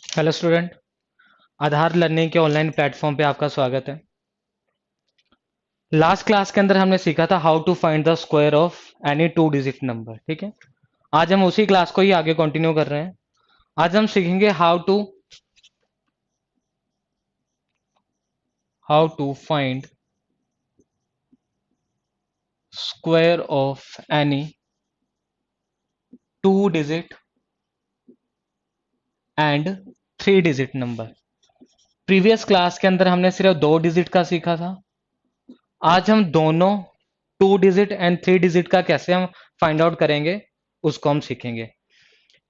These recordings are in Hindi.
Hello student. आधार लर्निंग के ऑनलाइन प्लेटफॉर्म पे आपका स्वागत है। लास्ट क्लास के अंदर हमने सीखा था how to find the square of any two digit number. ठीक है, आज हम उसी क्लास को ही आगे कंटिन्यू कर रहे हैं। आज हम सीखेंगे how to find square of any two digit and three digit number. Previous class के अंदर हमने सिर्फ दो डिजिट का सीखा था। आज हम दोनों to digit and three digit का कैसे हम फाइंड आउट करेंगे उसको हम सीखेंगे।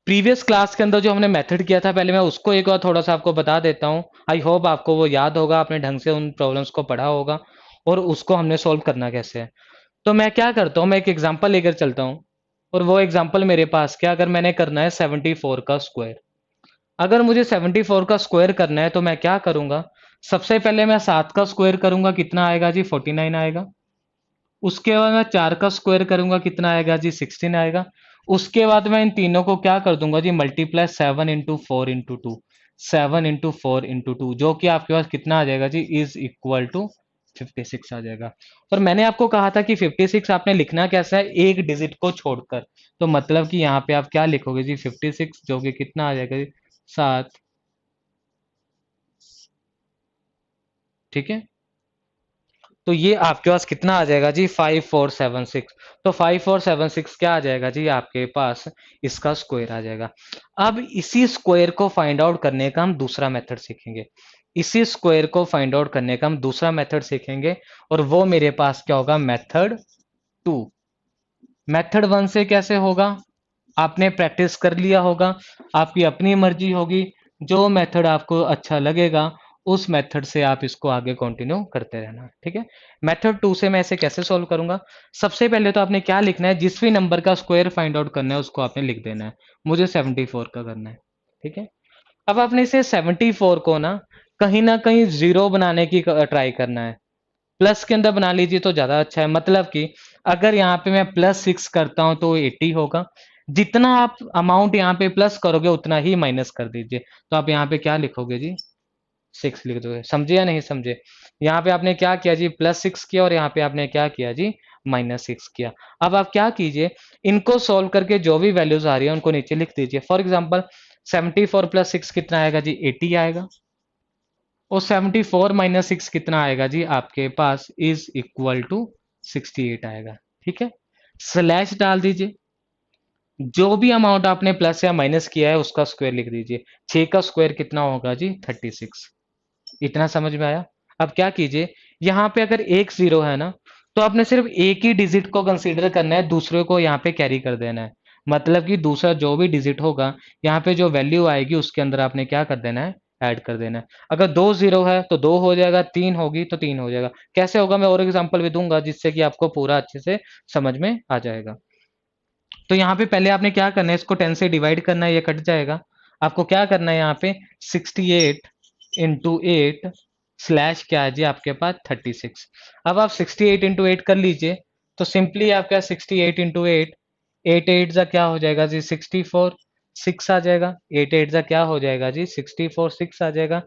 प्रीवियस क्लास के अंदर जो हमने मेथड किया था, पहले मैं उसको एक बार थोड़ा सा आपको बता देता हूँ। आई होप आपको वो याद होगा, आपने ढंग से उन प्रॉब्लम्स को पढ़ा होगा और उसको हमने सॉल्व करना कैसे है। तो मैं क्या करता हूँ, मैं एक एग्जांपल लेकर चलता हूँ और वो एग्जांपल मेरे पास क्या, अगर मैंने करना है 74 का स्क्वायर। अगर मुझे 74 का स्क्वायर करना है तो मैं क्या करूंगा, सबसे पहले मैं 7 का स्क्वायर करूंगा, कितना आएगा जी 49 आएगा। उसके बाद मैं 4 का स्क्वायर करूंगा, कितना आएगा जी 16 आएगा। उसके बाद मैं इन तीनों को क्या कर दूंगा जी, multiply 7 into 4 into 2, 7 into 4 into 2, जो कि आपके पास कितना आ जाएगा जी, इज इक्वल टू 56 आ जाएगा। और मैंने आपको कहा था कि 56 आपने लिखना कैसा है, एक डिजिट को छोड़कर। तो मतलब कि यहाँ पे आप क्या लिखोगे जी, 56, जो कि कितना आ जाएगा जी, 7। ठीक है, तो ये आपके पास कितना आ जाएगा जी, 5476। तो 5476 क्या आ जाएगा जी आपके पास, इसका स्क्वायर आ जाएगा। अब इसी स्क्वायर को फाइंड आउट करने का हम दूसरा मेथड सीखेंगे। इसी स्क्वायर को फाइंड आउट करने का हम दूसरा मेथड सीखेंगे और वो मेरे पास क्या होगा, मेथड 2। मेथड 1 से कैसे होगा, आपने प्रैक्टिस कर लिया होगा, आपकी अपनी मर्जी होगी। जो मेथड आपको अच्छा लगेगा उस मेथड से आप इसको आगे कंटिन्यू करते रहना। ठीक है, मेथड 2 से मैं इसे कैसे सॉल्व करूंगा। सबसे पहले तो आपने क्या लिखना है, जिस भी नंबर का स्क्वायर फाइंड आउट करना है उसको आपने लिख देना है। मुझे 74 का करना है। ठीक है, अब आपने इसे 74 को ना कहीं जीरो बनाने की ट्राई करना है। प्लस के अंदर बना लीजिए तो ज्यादा अच्छा है। मतलब कि अगर यहाँ पे मैं +6 करता हूं तो 80 होगा। जितना आप अमाउंट यहाँ पे प्लस करोगे उतना ही माइनस कर दीजिए। तो आप यहाँ पे क्या लिखोगे जी, 6 लिख दोगे। समझे या नहीं समझे। यहाँ पे आपने क्या किया जी, +6 किया और यहाँ पे आपने क्या किया जी, -6 किया। अब आप क्या कीजिए, इनको सोल्व करके जो भी वैल्यूज आ रही है उनको नीचे लिख दीजिए। फॉर एग्जाम्पल 74 + 6 कितना आएगा जी, 80 आएगा। और 74 - 6 कितना आएगा जी आपके पास, इज इक्वल टू 68 आएगा। ठीक है, स्लैश डाल दीजिए। जो भी अमाउंट आपने प्लस या माइनस किया है उसका स्क्वायर लिख दीजिए। 6 का स्क्वायर कितना होगा जी, 36। इतना समझ में आया। अब क्या कीजिए, यहाँ पे अगर एक जीरो है ना, तो आपने सिर्फ एक ही डिजिट को कंसीडर करना है, दूसरे को यहाँ पे कैरी कर देना है। मतलब कि दूसरा जो भी डिजिट होगा, यहाँ पे जो वैल्यू आएगी उसके अंदर आपने क्या कर देना है, ऐड कर देना है। अगर दो जीरो है तो दो हो जाएगा, तीन होगी तो तीन हो जाएगा। कैसे होगा मैं और एग्जांपल भी दूंगा जिससे कि आपको पूरा अच्छे से समझ में आ जाएगा। तो यहाँ पे पहले आपने क्या करना है, इसको 10 से डिवाइड करना है, ये कट जाएगा। आपको क्या करना है, यहाँ पे 68 × 8 स्लैश क्या है जी आपके पास 36। अब आप 68 × 8 कर लीजिए। तो सिंपली आपका 68 × 8, 8 जा क्या हो जाएगा जी 64, 6 आ जाएगा। 8 जा क्या हो जाएगा जी 64, 6 आ जाएगा।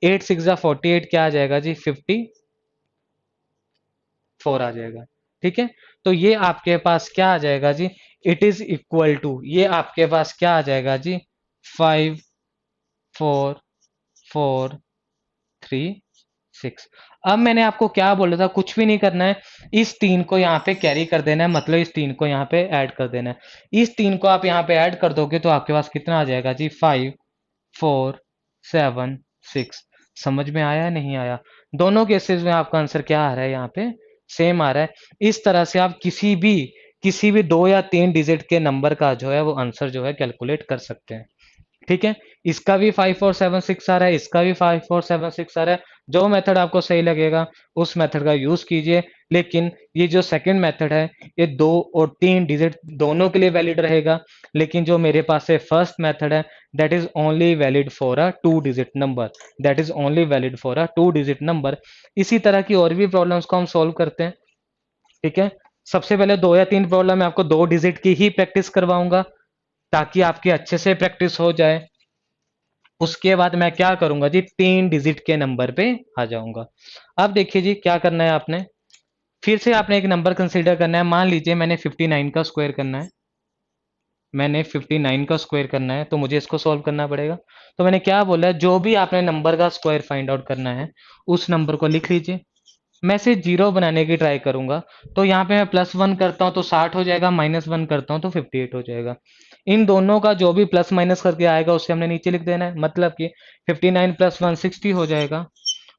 8 6 48 क्या आ जाएगा जी 54 आ जाएगा। ठीक है, तो ये आपके पास क्या आ जाएगा जी, इट इज इक्वल टू, ये आपके पास क्या आ जाएगा जी, 5446। अब मैंने आपको क्या बोला था, कुछ भी नहीं करना है, इस तीन को यहाँ पे कैरी कर देना है, मतलब इस तीन को यहाँ पे ऐड कर देना है। इस तीन को आप यहाँ पे ऐड कर दोगे तो आपके पास कितना आ जाएगा जी, 5476। समझ में आया नहीं आया। दोनों केसेस में आपका आंसर क्या आ रहा है, यहाँ पे सेम आ रहा है। इस तरह से आप किसी भी दो या तीन डिजिट के नंबर का जो है वो आंसर जो है कैलकुलेट कर सकते हैं। ठीक है, इसका भी 5476 आ रहा है, इसका भी 5476 आ रहा है। जो मेथड आपको सही लगेगा उस मेथड का यूज कीजिए। लेकिन ये जो सेकंड मेथड है, ये दो और तीन डिजिट दोनों के लिए वैलिड रहेगा। लेकिन जो मेरे पास है फर्स्ट मेथड है, that is only valid for a to digit number. That is only valid for a to digit number. इसी तरह की और भी प्रॉब्लम्स को हम सॉल्व करते हैं। ठीक है, सबसे पहले दो या तीन प्रॉब्लम मैं आपको दो डिजिट की ही प्रैक्टिस करवाऊंगा ताकि आपकी अच्छे से प्रैक्टिस हो जाए। उसके बाद मैं क्या करूंगा जी, 3 डिजिट के नंबर पे आ जाऊंगा। अब देखिए जी क्या करना है आपने, फिर से आपने एक नंबर कंसीडर करना है। मान लीजिए मैंने 59 का स्क्वायर करना है, मैंने 59 का स्क्वायर करना है, तो मुझे इसको सॉल्व करना पड़ेगा। तो मैंने क्या बोला है, जो भी आपने नंबर का स्क्वायर फाइंड आउट करना है उस नंबर को लिख लीजिए। मैं इसे जीरो बनाने की ट्राई करूंगा, तो यहाँ पे मैं +1 करता हूँ तो 60 हो जाएगा, -1 करता हूँ तो 58 हो जाएगा। इन दोनों का जो भी प्लस माइनस करके आएगा उसे हमने नीचे लिख देना है, मतलब कि 59 + 1 60 हो जाएगा,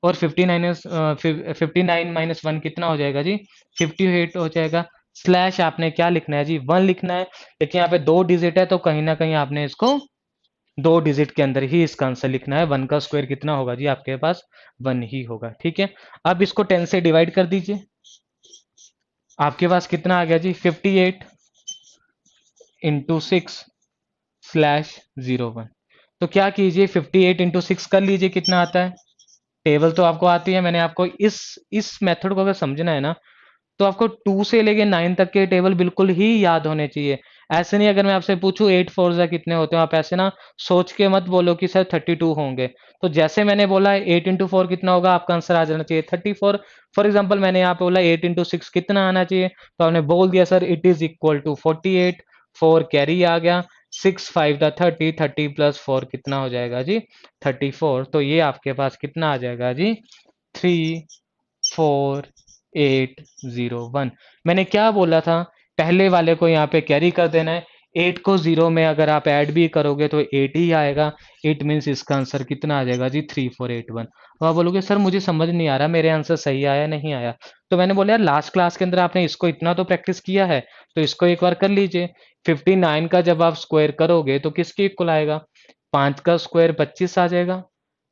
और 59 माइनस 1 कितना हो जाएगा जी, 58 हो जाएगा। स्लैश आपने क्या लिखना है जी, 1 लिखना है। लेकिन यहाँ पे 2 डिजिट है तो कहीं ना कहीं आपने इसको 2 डिजिट के अंदर ही इसका आंसर लिखना है। 1 का स्क्वायर कितना होगा जी, आपके पास 1 ही होगा। ठीक है, अब इसको 10 से डिवाइड कर दीजिए, आपके पास कितना आ गया जी, 58 इंटू 6/01। तो क्या कीजिए, 58 इंटू 6 कर लीजिए, कितना आता है। टेबल तो आपको आती है, मैंने आपको इस मेथड को अगर समझना है ना, तो आपको 2 से लेके 9 तक के टेबल बिल्कुल ही याद होने चाहिए। ऐसे नहीं, अगर मैं आपसे पूछूं 8 4 जा कितने होते हैं, आप ऐसे ना सोच के मत बोलो कि सर 32 होंगे। तो जैसे मैंने बोला 8 इंटू 4 कितना होगा, आपका आंसर आ जाना चाहिए 34। फॉर एग्जाम्पल मैंने यहाँ पे बोला 8 इंटू 6 कितना आना चाहिए, तो आपने बोल दिया sir it is equal to 48। 4 carry आ गया, 6 5 द 30, 30 + 4 कितना हो जाएगा जी, 34। तो ये आपके पास कितना आ जाएगा जी, 34801। मैंने क्या बोला था, पहले वाले को यहाँ पे कैरी कर देना है। 8 को 0 में अगर आप ऐड भी करोगे तो 8 ही आएगा। 8 मीन्स इसका आंसर कितना आ जाएगा जी, 3481। तो आप बोलोगे सर मुझे समझ नहीं आ रहा, मेरे आंसर सही आया नहीं आया। तो मैंने बोला यार लास्ट क्लास के अंदर आपने इसको इतना तो प्रैक्टिस किया है, तो इसको एक बार कर लीजिए। 59 का जब आप स्क्वायर करोगे तो किसके इक्वल आएगा, 5 का स्क्वायर 25 आ जाएगा,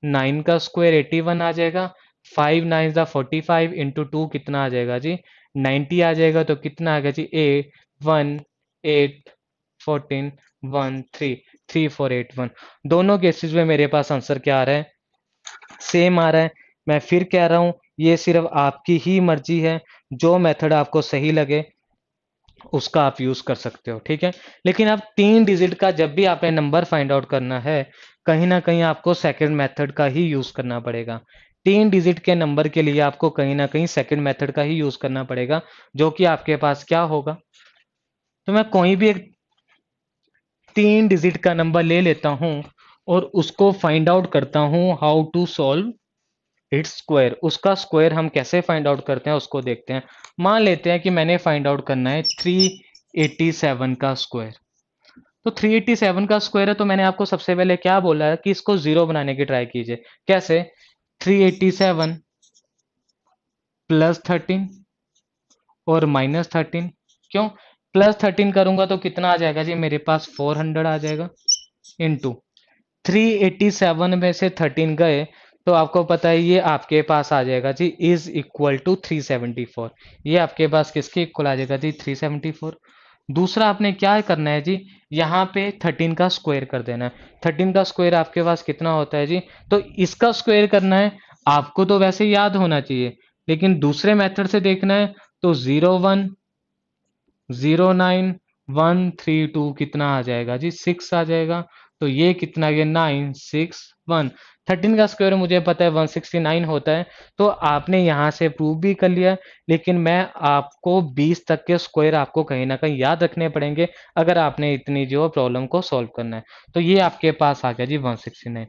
9 का स्क्वायर 81 आ जाएगा, 5 9 ज़ा 45 इंटू 2 कितना आ जाएगा जी, 90 आ जाएगा। तो कितना आ गया जी, 1 8 14 1 3 3481। दोनों केसेस में मेरे पास आंसर क्या आ रहा है, सेम आ रहा है। मैं फिर कह रहा हूं, ये सिर्फ आपकी ही मर्जी है, जो मेथड आपको सही लगे उसका आप यूज कर सकते हो। ठीक है, लेकिन अब 3 डिजिट का जब भी आपने नंबर फाइंड आउट करना है, कहीं ना कहीं आपको सेकंड मेथड का ही यूज करना पड़ेगा। 3 डिजिट के नंबर के लिए आपको कहीं ना कहीं सेकंड मेथड का ही यूज करना पड़ेगा, जो कि आपके पास क्या होगा। तो मैं कोई भी एक 3 डिजिट का नंबर ले लेता हूं और उसको फाइंड आउट करता हूं, how to solve its square. उसका स्क्वायर हम कैसे फाइंड आउट करते हैं उसको देखते हैं। मान लेते हैं कि मैंने फाइंड आउट करना है 387 का स्क्वायर। तो 387 का स्क्वायर है, तो मैंने आपको सबसे पहले क्या बोला है कि इसको जीरो बनाने की ट्राई कीजिए। कैसे, 387 +13 और -13। क्यों, +13 करूंगा तो कितना आ जाएगा जी, मेरे पास 400 आ जाएगा, इंटू 387 में से 13 गए तो आपको पता है ये आपके पास आ जाएगा जी, इज इक्वल टू 374। ये आपके पास किसके इक्वल आ जाएगा जी, 374। दूसरा आपने क्या करना है जी, यहाँ पे 13 का स्क्वायर कर देना है। 13 का स्क्वायर आपके पास कितना होता है जी, तो इसका स्क्वायर करना है। आपको तो वैसे याद होना चाहिए, लेकिन दूसरे मेथड से देखना है, तो 0109 132 कितना आ जाएगा जी, 6 आ जाएगा। तो ये कितना गया, 961। 13 का स्क्वायर मुझे पता है 169 होता है, तो आपने यहाँ से प्रूव भी कर लिया। लेकिन मैं आपको 20 तक के स्क्वायर आपको कहीं ना कहीं याद रखने पड़ेंगे, अगर आपने इतनी जो प्रॉब्लम को सॉल्व करना है। तो ये आपके पास आ गया जी 169।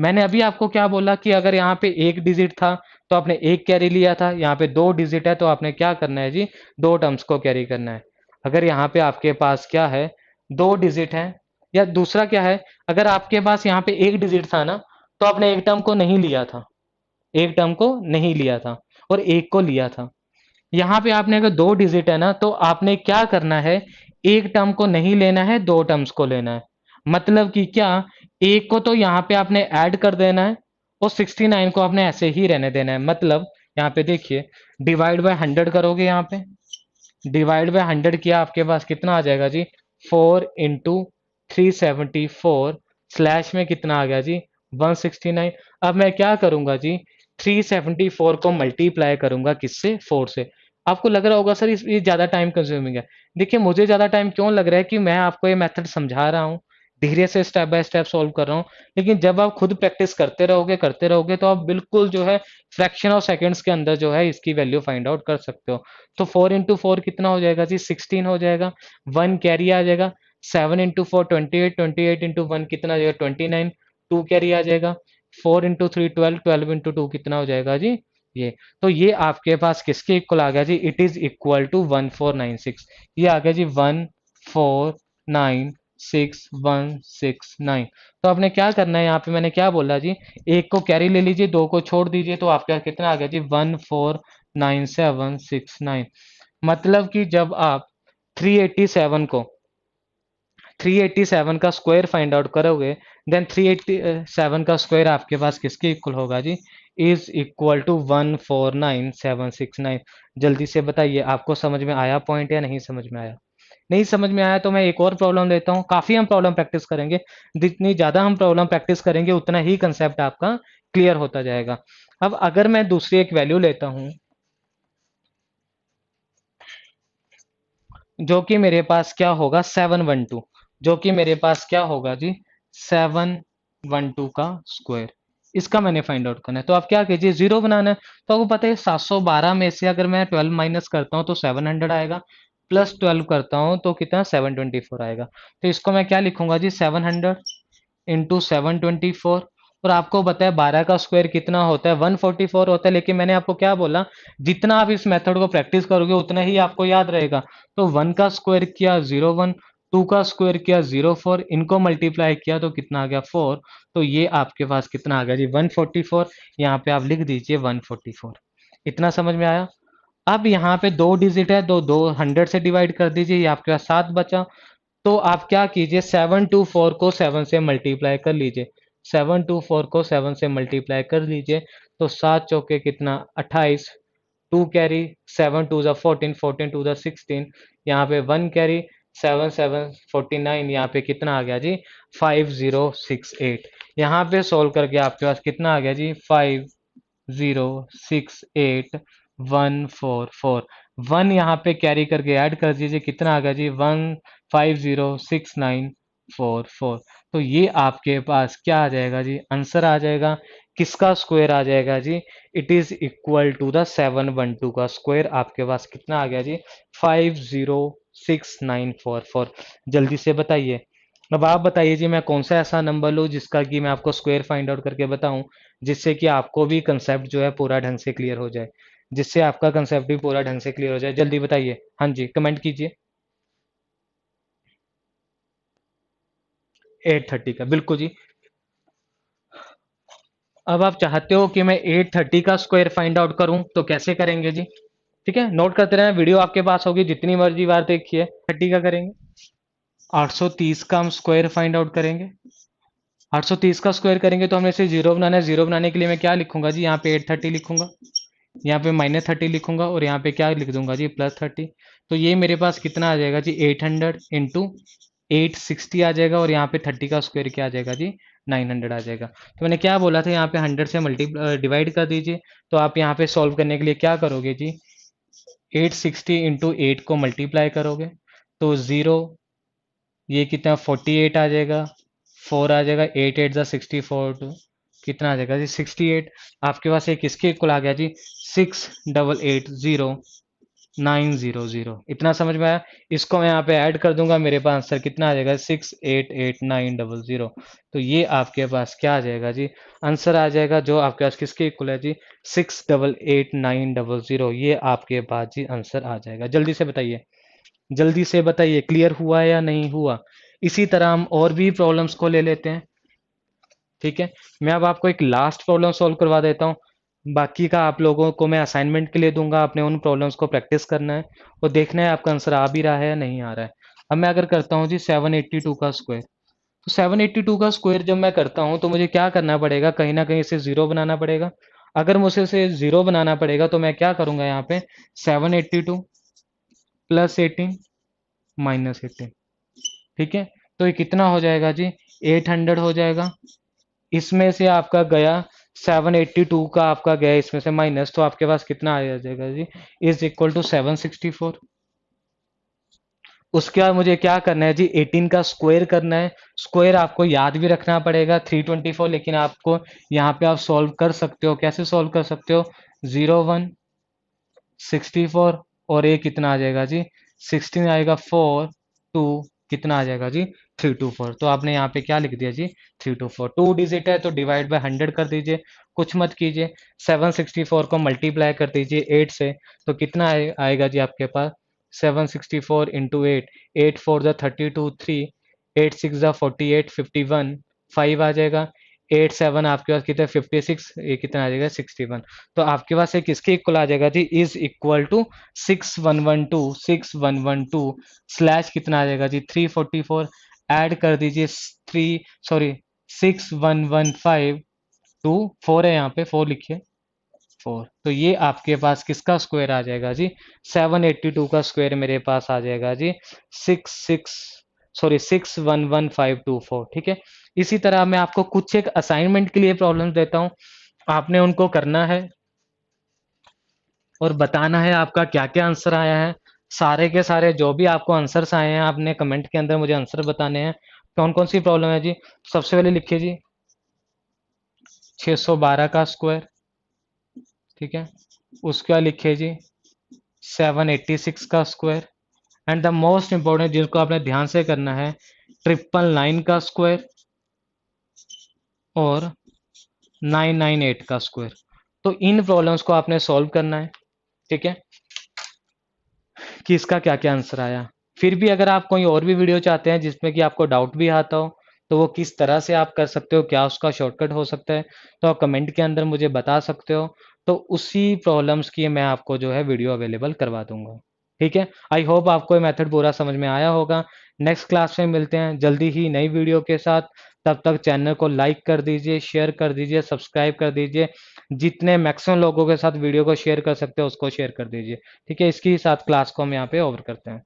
मैंने अभी आपको क्या बोला कि अगर यहाँ पे एक डिजिट था तो आपने एक कैरी लिया था, यहाँ पे 2 डिजिट है तो आपने क्या करना है जी, 2 टर्म्स को कैरी करना है। अगर यहाँ पे आपके पास क्या है, 2 डिजिट है, या दूसरा क्या है, अगर आपके पास यहाँ पे एक डिजिट था ना, तो आपने एक टर्म को नहीं लिया था, एक टर्म को नहीं लिया था और एक को लिया था। यहाँ पे आपने अगर 2 डिजिट है ना, तो आपने क्या करना है, एक टर्म को नहीं लेना है, 2 टर्म्स को लेना है। मतलब कि क्या, एक को तो यहाँ पे आपने ऐड कर देना है और 69 को आपने ऐसे ही रहने देना है। मतलब यहाँ पे देखिए, डिवाइड बाय 100 करोगे, यहाँ पे डिवाइड बाय 100 किया, आपके पास कितना आ जाएगा जी, 4 इंटू 374 स्लैश में कितना आ गया जी, 169। अब मैं क्या करूंगा जी, 374 को मल्टीप्लाई करूंगा किससे, 4 से। आपको लग रहा होगा सर ये ज़्यादा टाइम कंज्यूमिंग है। देखिए मुझे ज़्यादा टाइम क्यों लग रहा है कि मैं आपको ये मेथड समझा रहा हूँ, धीरे से स्टेप बाय स्टेप सॉल्व कर रहा हूँ, लेकिन जब आप खुद प्रैक्टिस करते रहोगे तो आप बिल्कुल जो है फ्रैक्शन ऑफ सेकंड्स के अंदर जो है इसकी वैल्यू फाइंड आउट कर सकते हो। तो 4 इंटू 4 कितना हो जाएगा जी, 16 हो जाएगा, 1 कैरी आ जाएगा। 7 इंटू 4 28, 28 इंटू 1 कितना आ जाएगा, 29, 2 कैरी आ जाएगा। 4 इंटू 3 12, 12 इंटू 2 कितना हो जाएगा जी, ये। तो ये आपके पास किसके इक्वल आ गया जी, इट इज इक्वल टू 1496। ये आ गया जी 1496, 169। तो आपने क्या करना है, यहाँ पे मैंने क्या बोला जी, एक को कैरी ले लीजिए, दो को छोड़ दीजिए, तो आपका कितना आ गया जी, 149769। मतलब कि जब आप 387 को 387 का स्क्वायर फाइंड आउट करोगे, देन 387 का स्क्वायर आपके पास किसके इक्वल होगा जी, इज इक्वल टू 149769। जल्दी से बताइए, आपको समझ में आया पॉइंट या नहीं समझ में आया? नहीं समझ में आया तो मैं एक और प्रॉब्लम लेता हूँ। काफी हम प्रॉब्लम प्रैक्टिस करेंगे, जितनी ज्यादा हम प्रॉब्लम प्रैक्टिस करेंगे उतना ही कंसेप्ट आपका क्लियर होता जाएगा। अब अगर मैं दूसरी एक वैल्यू लेता हूँ, जो कि मेरे पास क्या होगा, 712, जो कि मेरे पास क्या होगा जी, 712 का स्क्वायर। इसका मैंने फाइंड आउट करना है, तो आप क्या कीजिए, जीरो बनाना है। तो आपको पता है 712 में से अगर मैं 12 माइनस करता हूँ तो 700 आएगा, प्लस 12 करता हूँ तो कितना, 724 आएगा। तो इसको मैं क्या लिखूंगा जी, 700 इंटू 724। और आपको पता है 12 का स्क्वायर कितना होता है, 144 होता है। लेकिन मैंने आपको क्या बोला, जितना आप इस मेथड को प्रैक्टिस करोगे उतना ही आपको याद रहेगा। तो 1 का स्क्वायर किया 01, 2 का स्क्वायर किया 04, इनको मल्टीप्लाई किया तो कितना आ गया, 4। तो ये आपके पास कितना आ गया जी, 144। यहाँ पे आप लिख दीजिए 144। इतना समझ में आया? अब यहाँ पे दो डिजिट है, दो दो 100 से डिवाइड कर दीजिए, ये आपके पास 7 बचा। तो आप क्या कीजिए, 724 को 7 से मल्टीप्लाई कर लीजिए, 724 को 7 से मल्टीप्लाई कर लीजिए। तो 7 चौके कितना, 28, 2 कैरी, 7 2 ज़ा 14, 14 2 ज़ा 16, यहाँ पे 1 कैरी, 7 7 49, यहाँ पे कितना आ गया जी, 5068। यहाँ पे सोल्व करके आपके पास कितना आ गया जी, 5068 144। 1 यहाँ पे कैरी करके ऐड कर दीजिए, कितना आ गया जी, 1506944। तो ये आपके पास क्या आ जाएगा जी, आंसर आ जाएगा। किसका स्क्वायर आ जाएगा जी, it is equal to the 712 का स्क्वायर। आपके पास कितना आ गया जी, 506944। जल्दी से बताइए। अब आप बताइए जी, मैं कौन सा ऐसा नंबर लूँ जिसका कि मैं आपको स्क्वायर फाइंड आउट करके बताऊं, जिससे कि आपको भी कंसेप्ट जो है पूरा ढंग से क्लियर हो जाए, जिससे आपका कंसेप्ट भी पूरा ढंग से क्लियर हो जाए। जल्दी बताइए, हाँ जी कमेंट कीजिए। 830 का, बिल्कुल जी। अब आप चाहते हो कि मैं 830 का स्क्वायर फाइंड आउट करूं, तो कैसे करेंगे जी? ठीक है, नोट करते रहना, वीडियो आपके पास होगी, जितनी मर्जी बार देखिए। 30 का करेंगे, 830 का हम स्क्वायर फाइंड आउट करेंगे। 830 का स्क्वायर करेंगे तो हमें इसे जीरो बनाना है। जीरो बनाने के लिए मैं क्या लिखूंगा जी, यहाँ पे 830 लिखूंगा, यहाँ पे -30 लिखूंगा, और यहाँ पे क्या लिख दूंगा जी, +30। तो ये मेरे पास कितना आ जाएगा जी, 800 इंटू 860 आ जाएगा, और यहाँ पे 30 का स्क्वायर क्या आ जाएगा जी, 900 आ जाएगा। तो मैंने क्या बोला था, यहाँ पे 100 से डिवाइड कर दीजिए। तो आप यहाँ पे सॉल्व करने के लिए क्या करोगे जी, 860 इंटू 8 को मल्टीप्लाई करोगे, तो ज़ीरो, ये कितना 48 आ जाएगा, 4 आ जाएगा, 8 8 ज़ा 64, टू कितना आ जाएगा जी, 68। आपके पास एक इसके इक्वल आ गया जी, 6880 900। इतना समझ में आया? इसको मैं यहाँ पे ऐड कर दूंगा, मेरे पास आंसर कितना आ जाएगा, 688900। तो ये आपके पास क्या आ जाएगा जी, आंसर आ जाएगा, जो आपके पास किसके इक्वल है जी, 688900। ये आपके पास जी आंसर आ जाएगा। जल्दी से बताइए, जल्दी से बताइए, क्लियर हुआ या नहीं हुआ? इसी तरह हम और भी प्रॉब्लम्स को ले लेते हैं। ठीक है, मैं अब आपको एक लास्ट प्रॉब्लम सॉल्व करवा देता हूँ, बाकी का आप लोगों को मैं असाइनमेंट के लिए दूंगा। आपने उन प्रॉब्लम्स को प्रैक्टिस करना है और देखना है आपका आंसर आ भी रहा है या नहीं आ रहा है। अब मैं अगर करता हूँ जी 782 का स्क्वायर, तो 782 का स्क्वायर जब मैं करता हूँ तो मुझे क्या करना पड़ेगा, कहीं ना कहीं इसे जीरो बनाना पड़ेगा। अगर मुझे इसे जीरो बनाना पड़ेगा तो मैं क्या करूंगा, यहाँ पे 782 +18 -18। ठीक है, तो ये कितना हो जाएगा जी, 800 हो जाएगा। इसमें से आपका गया 782 का, आपका गया इसमें से माइनस, तो आपके पास कितना आ जाएगा जी, इज इक्वल टू 764। उसके बाद मुझे क्या करना है जी, 18 का स्क्वायर करना है। स्क्वायर आपको याद भी रखना पड़ेगा 324, लेकिन आपको यहाँ पे आप सॉल्व कर सकते हो। कैसे सॉल्व कर सकते हो, 0 1 64 और ये कितना आ जाएगा जी, 16 आएगा, 4 2 कितना आ जाएगा जी, 324। तो आपने यहाँ पे क्या लिख दिया जी, 324। 2 डिजिट है तो डिवाइड बाय 100 कर दीजिए, कुछ मत कीजिए। 764 को मल्टीप्लाई कर दीजिए 8 से, तो कितना आएगा जी आपके पास, 764 इंटू 8, 8 4 32 3, 8 6 48 51, 5 आ जाएगा। 8 7 आपके पास कितना, 56, ये कितना आ जाएगा, 61। तो आपके पास एक किसके इक्वल आ जाएगा जी, इज इक्वल टू 6112 स्लैश कितना आ जाएगा जी, 344। ऐड कर दीजिए 6115 टू 4 है, यहाँ पे 4 लिखिए, 4। तो ये आपके पास किसका स्क्वायर आ जाएगा जी, 782 का स्क्वायर मेरे पास आ जाएगा जी, 611524। ठीक है। इसी तरह मैं आपको कुछ एक असाइनमेंट के लिए प्रॉब्लम देता हूँ, आपने उनको करना है और बताना है आपका क्या क्या आंसर आया है। सारे के सारे जो भी आपको आंसर्स आए हैं, आपने कमेंट के अंदर मुझे आंसर बताने हैं। कौन कौन सी प्रॉब्लम है जी, सबसे पहले लिखिए जी, 612 का स्क्वायर। ठीक है। उसके बाद लिखिए जी 786 का square. And the most important जिसको आपने ध्यान से करना है, 999 का स्क्वायर और 998 का स्क्वायर। तो इन प्रॉब्लम्स को आपने सॉल्व करना है। ठीक है, कि इसका क्या क्या आंसर आया। फिर भी अगर आप कोई और भी वीडियो चाहते हैं जिसमें कि आपको डाउट भी आता हो, तो वो किस तरह से आप कर सकते हो, क्या उसका शॉर्टकट हो सकता है, तो आप कमेंट के अंदर मुझे बता सकते हो। तो उसी प्रॉब्लम्स की मैं आपको जो है वीडियो अवेलेबल करवा दूंगा। ठीक है, आई होप आपको ये मेथड पूरा समझ में आया होगा। नेक्स्ट क्लास में मिलते हैं जल्दी ही नई वीडियो के साथ। तब तक चैनल को लाइक कर दीजिए, शेयर कर दीजिए, सब्सक्राइब कर दीजिए। जितने मैक्सिमम लोगों के साथ वीडियो को शेयर कर सकते हो उसको शेयर कर दीजिए। ठीक है, इसके साथ क्लास को हम यहाँ पे ओवर करते हैं।